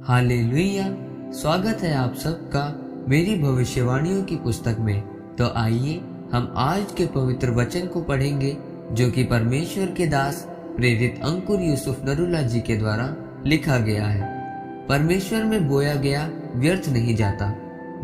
Hallelujah. स्वागत है आप सबका मेरी भविष्यवाणियों की पुस्तक में। तो आइए हम आज के पवित्र वचन को पढ़ेंगे जो कि परमेश्वर के दास प्रेरित अंकुर यूसुफ नरूला जी के द्वारा लिखा गया है। परमेश्वर में बोया गया व्यर्थ नहीं जाता,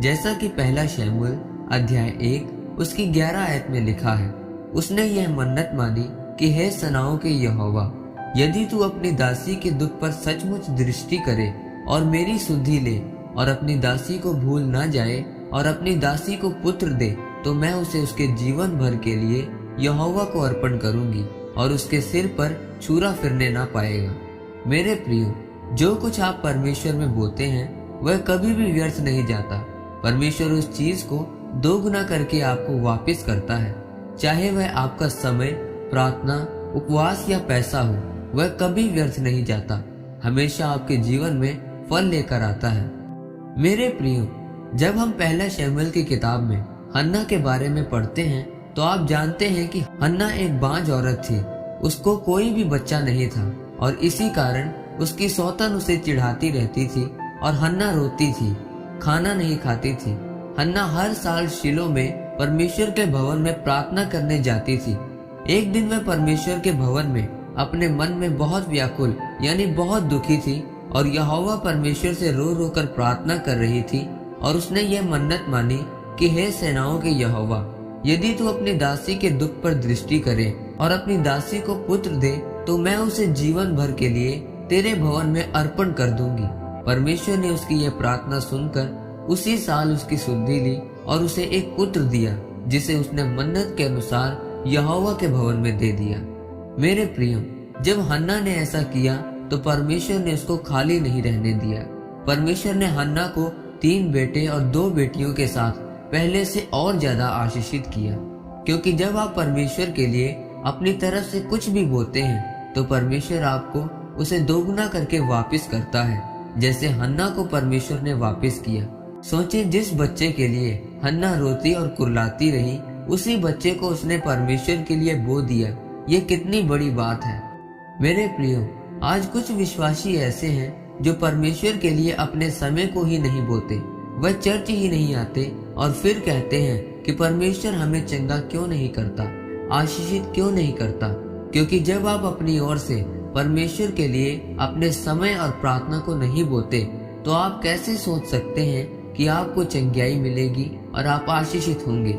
जैसा कि पहला शमूएल अध्याय 1 उसकी 11 आयत में लिखा है। उसने यह मन्नत मानी कि हे सेनाओं के यहोवा, यदि तू अपनी दासी के दुख पर सचमुच दृष्टि करे और मेरी सुधि ले और अपनी दासी को भूल ना जाए और अपनी दासी को पुत्र दे, तो मैं उसे उसके जीवन भर के लिए यहोवा को अर्पण करूंगी और उसके सिर पर छुरा फिरने ना पाएगा। मेरे प्रियो, जो कुछ आप परमेश्वर में बोते हैं वह कभी भी व्यर्थ नहीं जाता। परमेश्वर उस चीज को दोगुना करके आपको वापस करता है। चाहे वह आपका समय, प्रार्थना, उपवास या पैसा हो, वह कभी व्यर्थ नहीं जाता, हमेशा आपके जीवन में फल लेकर आता है। मेरे प्रियो, जब हम पहला शमूएल की किताब में हन्ना के बारे में पढ़ते हैं तो आप जानते हैं कि हन्ना एक बांझ औरत थी। उसको कोई भी बच्चा नहीं था और इसी कारण उसकी सौतन उसे चिढ़ाती रहती थी और हन्ना रोती थी, खाना नहीं खाती थी। हन्ना हर साल शीलो में परमेश्वर के भवन में प्रार्थना करने जाती थी। एक दिन वह परमेश्वर के भवन में अपने मन में बहुत व्याकुल यानी बहुत दुखी थी और यहोवा परमेश्वर से रो रो कर प्रार्थना कर रही थी और उसने यह मन्नत मानी कि हे सेनाओं के यहोवा, यदि तू अपनी दासी के दुख पर दृष्टि करे और अपनी दासी को पुत्र दे, तो मैं उसे जीवन भर के लिए तेरे भवन में अर्पण कर दूंगी। परमेश्वर ने उसकी यह प्रार्थना सुनकर उसी साल उसकी सुधि ली और उसे एक पुत्र दिया, जिसे उसने मन्नत के अनुसार यहोवा के भवन में दे दिया। मेरे प्रियो, जब हन्ना ने ऐसा किया तो परमेश्वर ने उसको खाली नहीं रहने दिया। परमेश्वर ने हन्ना को 3 बेटे और 2 बेटियों के साथ पहले से और ज्यादा आशीषित किया, क्योंकि जब आप परमेश्वर के लिए अपनी तरफ से कुछ भी बोते हैं तो परमेश्वर आपको उसे दोगुना करके वापस करता है, जैसे हन्ना को परमेश्वर ने वापस किया। सोचिए, जिस बच्चे के लिए हन्ना रोती और कुर्लाती रही, उसी बच्चे को उसने परमेश्वर के लिए बो दिया। ये कितनी बड़ी बात है। मेरे प्रियो, आज कुछ विश्वासी ऐसे हैं जो परमेश्वर के लिए अपने समय को ही नहीं बोते, वह चर्च ही नहीं आते और फिर कहते हैं कि परमेश्वर हमें चंगा क्यों नहीं करता, आशीषित क्यों नहीं करता। क्योंकि जब आप अपनी ओर से परमेश्वर के लिए अपने समय और प्रार्थना को नहीं बोते, तो आप कैसे सोच सकते हैं कि आपको चंगाई मिलेगी और आप आशीषित होंगे।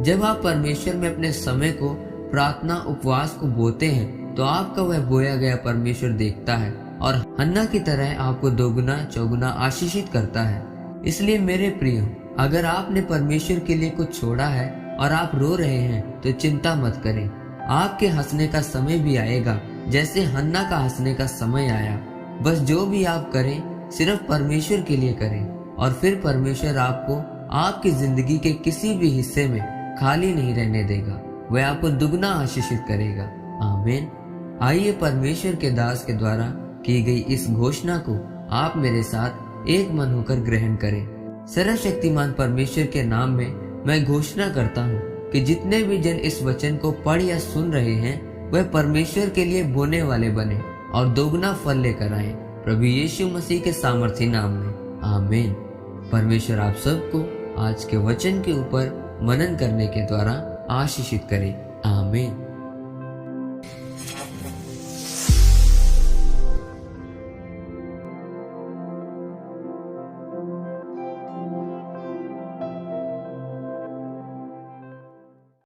जब आप परमेश्वर में अपने समय को, प्रार्थना, उपवास को बोते हैं तो आपका वह बोया गया परमेश्वर देखता है और हन्ना की तरह आपको दोगुना चौगुना आशीषित करता है। इसलिए मेरे प्रियो, अगर आपने परमेश्वर के लिए कुछ छोड़ा है और आप रो रहे हैं तो चिंता मत करें। आपके हंसने का समय भी आएगा, जैसे हन्ना का हंसने का समय आया। बस जो भी आप करें सिर्फ परमेश्वर के लिए करें और फिर परमेश्वर आपको आपकी जिंदगी के किसी भी हिस्से में खाली नहीं रहने देगा, वह आपको दुगना आशीषित करेगा। आमीन। आइए परमेश्वर के दास के द्वारा की गई इस घोषणा को आप मेरे साथ एक मन होकर ग्रहण करें। सर्वशक्तिमान परमेश्वर के नाम में मैं घोषणा करता हूँ कि जितने भी जन इस वचन को पढ़ या सुन रहे हैं वह परमेश्वर के लिए बोने वाले बने और दोगुना फल लेकर आए, प्रभु यीशु मसीह के सामर्थी नाम में। आमीन। परमेश्वर आप सबको आज के वचन के ऊपर मनन करने के द्वारा आशीषित करे। आमीन।